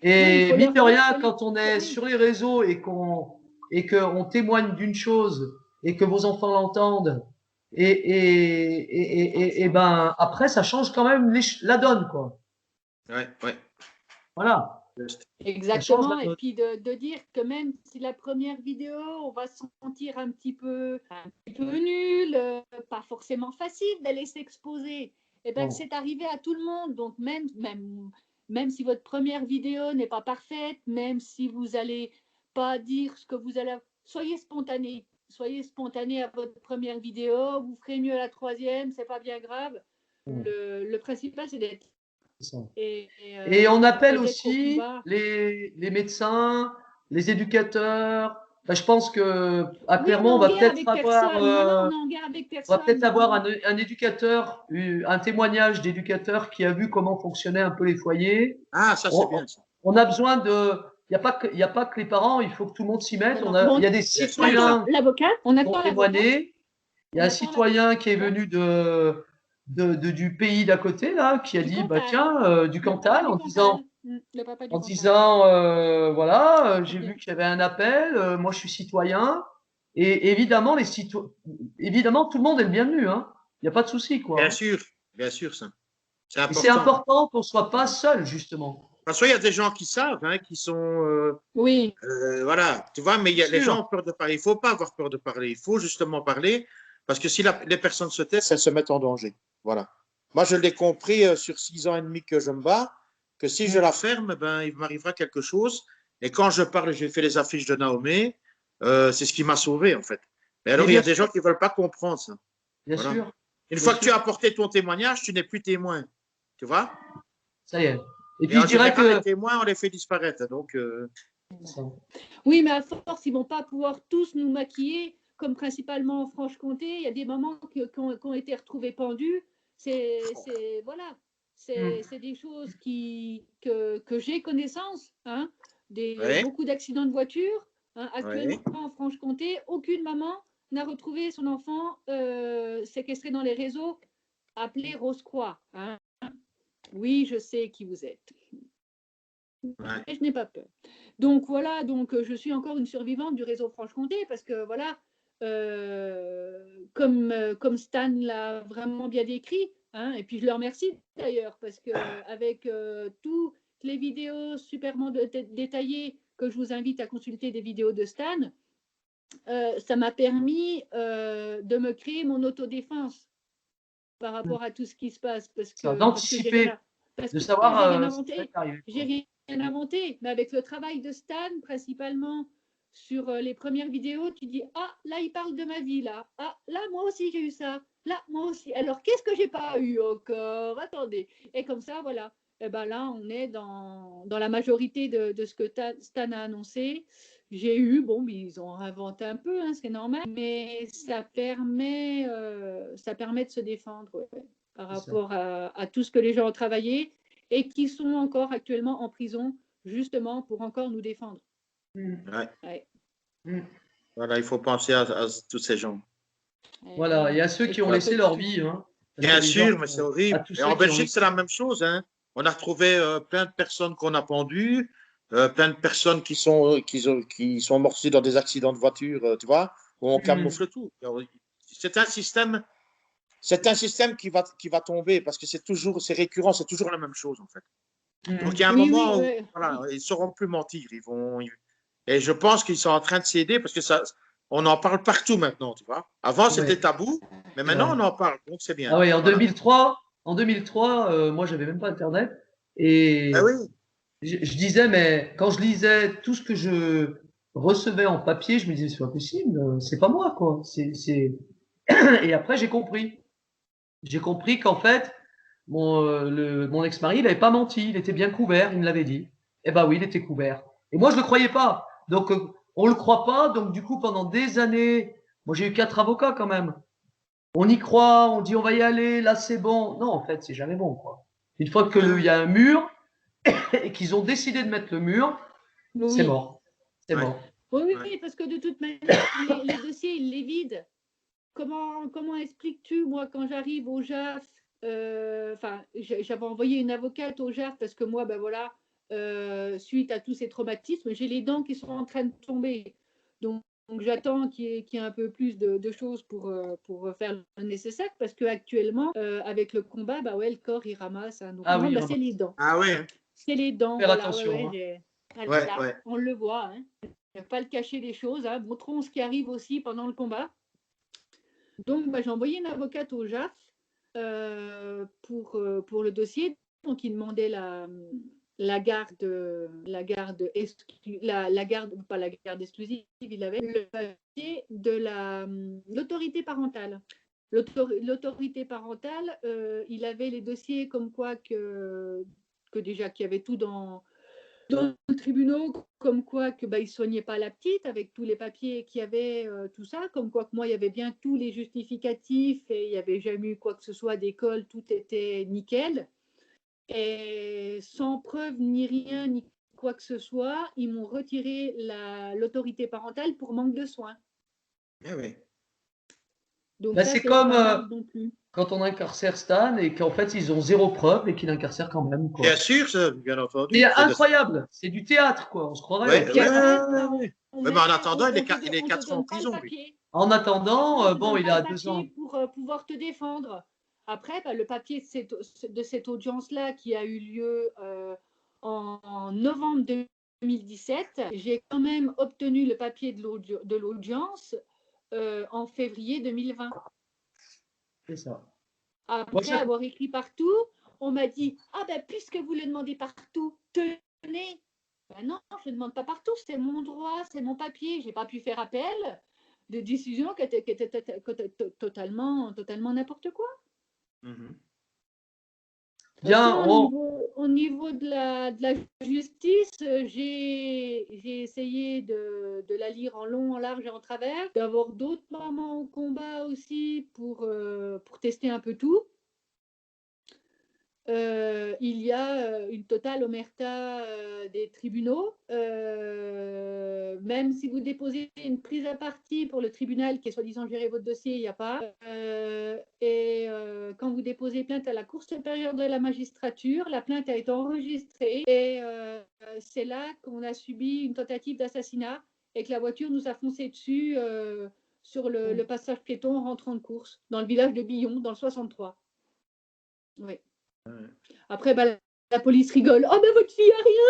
Et mine de rien, quand on est sur les réseaux et qu'on témoigne d'une chose et que vos enfants l'entendent Et ben, après, ça change quand même la donne, quoi. Ouais, ouais. Voilà. Ça change la Exactement, et donne. puis de dire que même si la première vidéo, on va se sentir un petit peu nul, pas forcément facile d'aller s'exposer, et bien Bon. c'est arrivé à tout le monde. Donc même si votre première vidéo n'est pas parfaite, même si vous n'allez pas dire ce que vous allez, soyez spontané. Soyez spontané à votre première vidéo, vous ferez mieux à la troisième, c'est pas bien grave. Le principal, c'est d'être. C'est ça. Et, Et on appelle d'être au aussi combat. les médecins, les éducateurs. Enfin, je pense que à Oui, on est Clermont, en guerre avec personne. Non, non, on est en guerre avec on va peut-être personne. avoir Non. un éducateur, un témoignage d'éducateur qui a vu comment fonctionnaient un peu les foyers. Ah, ça, c'est On, bien, ça. on a besoin de. Il y a pas que les parents, il faut que tout le monde s'y mette. Non, non. Il y a des Bien On sûr, attend ça. citoyens l'avocat. On qui ont attend l'avocat. témoigné. Il y On a un attend citoyen qui est l'avocat venu du pays d'à côté, là, qui a du dit, bah, Cantal. tiens, du Le papa Cantal, du Cantal. Le papa du en Cantal. disant, voilà, j'ai Ok. vu qu'il y avait un appel, moi je suis citoyen, et évidemment, évidemment, tout le monde est le bienvenu, hein. Il n'y a pas de souci, quoi. Bien sûr, ça. C'est Et c'est important. important qu'on ne soit pas seul, justement. Parce qu'il y a des gens qui savent, hein, qui sont. Oui, Voilà, tu vois, mais Bien les gens sûr. ont peur de parler. Il ne faut pas avoir peur de parler. Il faut justement parler, parce que si les personnes se taisent, elles se mettent en danger. Voilà. Moi, je l'ai compris sur 6 ans et demi que je me bats, que si je Mm. la ferme, ben, il m'arrivera quelque chose. Et quand je parle, j'ai fait les affiches de Naomé, c'est ce qui m'a sauvé, en fait. Mais Mais alors, il y bien a des gens sûr, qui ne veulent pas comprendre ça. bien Voilà. sûr, Une bien fois que tu sûr. as apporté ton témoignage, tu n'es plus témoin. Tu vois? Ça y est. Et Et puis en je dirais général, les que. témoins, on les fait disparaître. Donc, Ça. oui, mais à force, ils ne vont pas pouvoir tous nous maquiller, comme principalement en Franche-Comté. Il y a des mamans qui ont été retrouvées pendues. Voilà, Mm. c'est des choses que j'ai connaissance. Hein, ouais, beaucoup d'accidents de voiture. Hein, ouais. actuellement, en Franche-Comté, aucune maman n'a retrouvé son enfant séquestré dans les réseaux, appelé Rose-Croix. Hein. Oui, je sais qui vous êtes. Ouais. Et je n'ai pas peur. Donc voilà, donc je suis encore une survivante du réseau Franche-Comté parce que voilà, comme Stan l'a vraiment bien décrit, hein, et puis je le remercie d'ailleurs parce que avec toutes les vidéos superment détaillées que je vous invite à consulter des vidéos de Stan, ça m'a permis de me créer mon autodéfense par rapport à tout ce qui se passe parce que j'ai D'anticiper, rien, parce de que savoir j'ai rien ce qui va inventé. arriver, J'ai quoi. rien inventé, mais avec le travail de Stan, principalement sur les premières vidéos, tu dis ah là il parle de ma vie là, ah là moi aussi j'ai eu ça, là moi aussi. Alors qu'est-ce que j'ai pas eu encore? Attendez. Et comme ça voilà. Et ben là on est dans la majorité de ce que Stan a annoncé. J'ai eu, bon, ils ont inventé un peu, hein, c'est normal, mais ça permet de se défendre ouais, par rapport à tout ce que les gens ont travaillé et qui sont encore actuellement en prison, justement pour encore nous défendre. Mm. Ouais. Ouais. Mm. Voilà, il faut penser à tous ces gens. Voilà, il y a ceux Et qui je ont crois laissé que leur vie, hein. Parce qu'il y Bien a des gens sûr, mais c'est à horrible. tous Et ceux en qui ont Belgique, c'est laissé. la même chose, hein. On a retrouvé plein de personnes qu'on a pendues, plein de personnes qui sont mortes dans des accidents de voiture, tu vois, où on Mm. camoufle tout. C'est un système, c'est un système qui va tomber parce que c'est récurrent, c'est toujours la même chose, en fait. Donc, il y Mm. a un oui, oui, moment où, ouais, voilà, oui. ils ne sauront plus mentir. Et je pense qu'ils sont en train de céder parce que on en parle partout maintenant, tu vois. Avant, c'était Ouais, tabou, mais c'est vrai. maintenant, on en parle. Donc, c'est bien. Ah oui, Voilà. en 2003, moi, j'avais même pas Internet. Ben Et oui, je disais, mais quand je lisais tout ce que je recevais en papier, je me disais, c'est pas possible, c'est pas moi, quoi. Et après, j'ai compris. J'ai compris qu'en fait, mon ex-mari, il n'avait pas menti, il était bien couvert, il me l'avait dit. Eh ben oui, il était couvert. Et moi, je le croyais pas. Donc, on le croit pas. Donc, du coup, pendant des années, moi, j'ai eu 4 avocats quand même. On y croit, on dit on va y aller, là c'est bon. Non, en fait, c'est jamais bon, quoi. Une fois que il y a un mur et qu'ils ont décidé de mettre le mur, c'est Oui. mort. C'est ouais, mort. Oui, ouais. oui, parce que de toute manière, les dossiers, ils les vident. Comment expliques-tu, moi, quand j'arrive au JAF, enfin, j'avais envoyé une avocate au JAF parce que moi, ben voilà, suite à tous ces traumatismes, j'ai les dents qui sont en train de tomber. Donc, j'attends qu'il y ait un peu plus de choses pour faire le nécessaire, parce qu'actuellement, avec le combat, bah ouais, le corps, il ramasse. Hein. Donc, Ah oui, c'est les dents. Ah ouais, C'est les dents, faire voilà. attention. Voilà, ouais. on le voit. Hein. Ne pas le cacher les choses. Hein. Montrons ce qui arrive aussi pendant le combat. Donc, bah, j'ai envoyé une avocate au JAF pour le dossier. Donc, il demandait la garde exclusive, il avait le papier de l'autorité parentale. L'autorité parentale, il avait les dossiers comme quoi que déjà qu'il y avait tout dans le tribunal, comme quoi que il soignait pas la petite avec tous les papiers qu'il y avait, tout ça, comme quoi que moi il y avait bien tous les justificatifs et il n'y avait jamais eu quoi que ce soit d'école, tout était nickel. Et sans preuve ni rien, ni quoi que ce soit, ils m'ont retiré l'autorité parentale pour manque de soins. Ah ouais. Donc Bah, ça, c'est c'est comme pas mal non plus. quand on incarcère Stan et qu'en fait, ils ont zéro preuve et qu'ils l'incarcèrent quand même. Quoi. Bien sûr, ça, bien entendu. C'est incroyable. C'est du théâtre, quoi. On se croirait. Ouais, au Puis théâtre. après, mais en attendant, il on est te 4 ans en donne pas le prison, lui. papier. En attendant, On te bon, donne il pas a le 2 ans. papier pour pouvoir te défendre. Après, le papier de cette audience-là qui a eu lieu en novembre 2017, j'ai quand même obtenu le papier de l'audience en février 2020. C'est ça. Après avoir écrit partout, on m'a dit « Ah ben, puisque vous le demandez partout, tenez !» Ben non, je ne demande pas partout, c'est mon droit, c'est mon papier. Je n'ai pas pu faire appel de décision qui était totalement n'importe quoi. Bien, Au niveau de la justice, j'ai essayé de la lire en long, en large et en travers, d'avoir d'autres mamans au combat aussi pour tester un peu tout. Il y a une totale omerta des tribunaux. Même si vous déposez une prise à partie pour le tribunal qui est soi-disant géré votre dossier, il n'y a pas. Quand vous déposez plainte à la Cour supérieure de la magistrature, la plainte a été enregistrée et c'est là qu'on a subi une tentative d'assassinat et que la voiture nous a foncé dessus sur le passage piéton en rentrant de course dans le village de Billon, dans le 63. Oui. Après, la police rigole. Oh, ben votre fille a rien.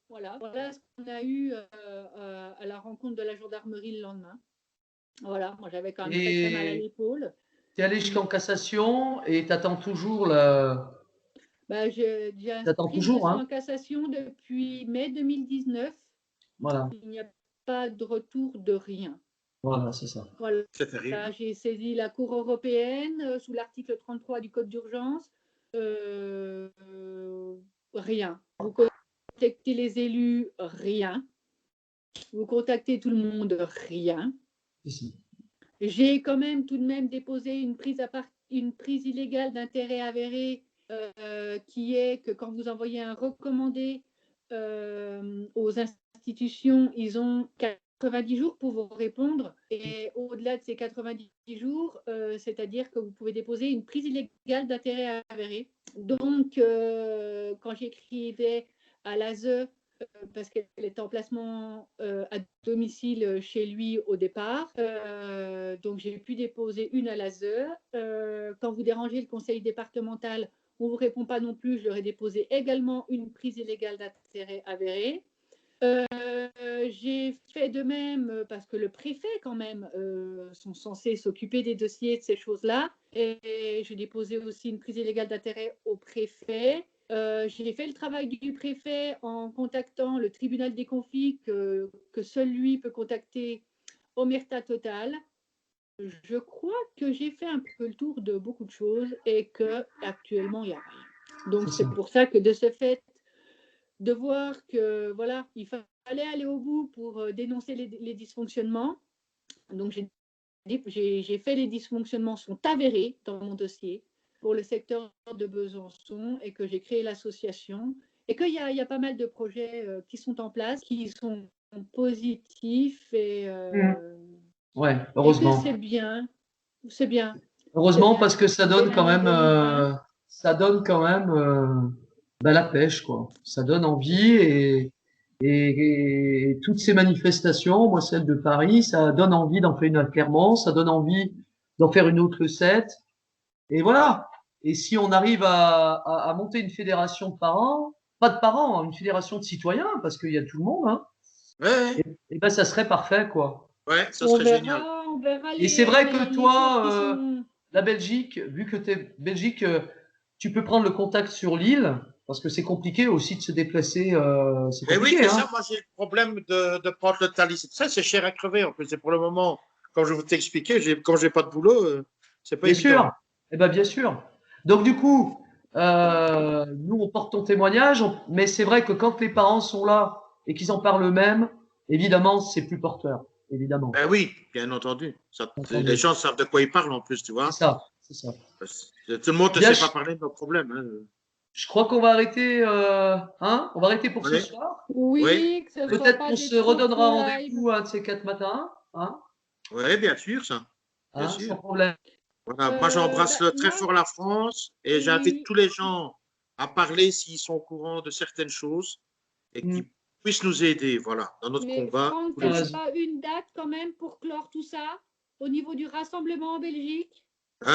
Voilà ce qu'on a eu à la rencontre de la gendarmerie le lendemain. Voilà, moi j'avais quand même très mal à l'épaule. Tu es allé jusqu'en cassation et tu attends toujours J'ai inscrit le dossier en cassation depuis mai 2019. Voilà. Il n'y a pas de retour de rien. Voilà, c'est ça. Voilà. C'est terrible. J'ai saisi la Cour européenne sous l'article 33 du Code d'urgence. Rien. Vous contactez les élus, rien. Vous contactez tout le monde, rien. Ici. J'ai quand même tout de même déposé une prise illégale d'intérêt avéré qui est que quand vous envoyez un recommandé aux institutions, ils ont 90 jours pour vous répondre. Et au-delà de ces 90 jours, c'est-à-dire que vous pouvez déposer une prise illégale d'intérêt avéré. Donc, quand j'écrivais à l'ASE, parce qu'elle était en placement à domicile chez lui au départ. Donc, j'ai pu déposer une à l'ASE. Quand vous dérangez le conseil départemental, on ne vous répond pas non plus. Je leur ai déposé également une prise illégale d'intérêt avérée. J'ai fait de même parce que le préfet, quand même, sont censés s'occuper des dossiers de ces choses-là. Et j'ai déposé aussi une prise illégale d'intérêt au préfet. J'ai fait le travail du préfet en contactant le tribunal des conflits que seul lui peut contacter omerta totale. Je crois que j'ai fait un peu le tour de beaucoup de choses et qu'actuellement, il n'y a rien. Donc, c'est pour ça que de ce fait, de voir que voilà, il fallait aller au bout pour dénoncer les dysfonctionnements. Donc, j'ai fait les dysfonctionnements sont avérés dans mon dossier pour le secteur de Besançon et que j'ai créé l'association et qu'il y a pas mal de projets qui sont en place, qui sont positifs et ouais, heureusement. c'est bien. C'est bien. Heureusement bien. parce que ça donne quand même la pêche, quoi. Ça donne envie et Et toutes ces manifestations, moi celle de Paris, ça donne envie d'en faire une à Clermont, ça donne envie d'en faire une autre le 7. Et voilà. Et si on arrive à monter une fédération de parents, pas de parents, hein, une fédération de citoyens, parce qu'il y a tout le monde, hein, Ouais, et ben ça serait parfait, quoi. ouais, ça serait génial. On verra Et c'est vrai que les clubs toi, qui sont. la Belgique, vu que tu es Belgique, tu peux prendre le contact sur l'île, parce que c'est compliqué aussi de se déplacer, c'est Mais oui, compliqué, c'est hein. ça, moi j'ai le problème de prendre le Thalys. Ça, c'est cher à crever en plus. C'est pour le moment, comme je vous t'ai expliqué, quand j'ai pas de boulot, c'est pas Bien évident. sûr. Eh ben, bien sûr. Donc, du coup, nous, on porte ton témoignage, mais c'est vrai que quand les parents sont là et qu'ils en parlent eux-mêmes, évidemment, c'est plus porteur. Évidemment. Ben oui, bien entendu. Ça, les Entendu. gens savent de quoi ils parlent en plus, tu C'est vois. ça. C'est ça. Tout le monde ne Bien, sait pas parler de nos problèmes. Hein. je crois qu'on va arrêter, hein? On va arrêter pour ce Oui, soir. oui, Oui, que ce ne soit Peut-être pas qu'on des se trop redonnera gros lives. rendez-vous un de ces 4 matins, hein? oui, bien sûr, ça. Bien Hein, sans sûr. problème. Voilà. Moi, j'embrasse très Moi, fort la France et j'invite oui. tous les gens à parler s'ils sont au courant de certaines choses et Hmm, qui puissent nous aider, voilà, dans notre Mais combat Franck, tous tu les t'as n'as jours. raison. pas une date quand même pour clore tout ça au niveau du rassemblement en Belgique?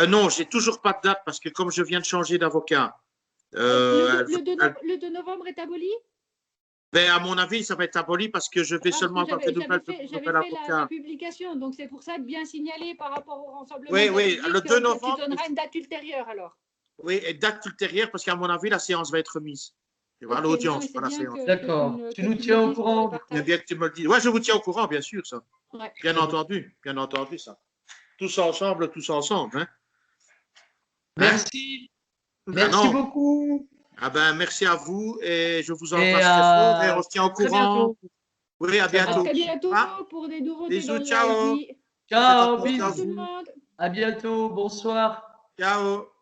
Non, j'ai toujours pas de date parce que comme je viens de changer d'avocat, Le 2 novembre est aboli? ben, à mon avis, ça va être aboli parce que je vais Ah, parce seulement que avoir des nouvelles de mon j'avais nouvel fait la avocat. publication, donc c'est pour ça de bien signaler par rapport au rassemblement Oui, de la oui, le Belgique 2 que tu novembre, donneras une date ultérieure alors. oui, et date ultérieure parce qu'à mon avis, la séance va être mise. Tu vois, Ok, non, mais l'audience, c'est pas la bien séance. D'accord. Tu que nous tu me tiens le au dises pour le courant. C'est partage. bien que tu me le dises. Ouais, je vous tiens au courant, bien sûr, ça. Ouais. Bien entendu, ça. Tous ensemble, hein. Hein? Merci. Ah Merci non. beaucoup. Ah ben, merci à vous et je vous Et embrasse très fort et on se tient au très courant. bientôt. Oui, à À Ciao. bientôt. très bientôt Ah, pour des nouveautés dans bisous, le ciao. live. Faites Ciao. attention à Bisous tout Bis. le vous. monde. À bientôt. Bonsoir. Ciao.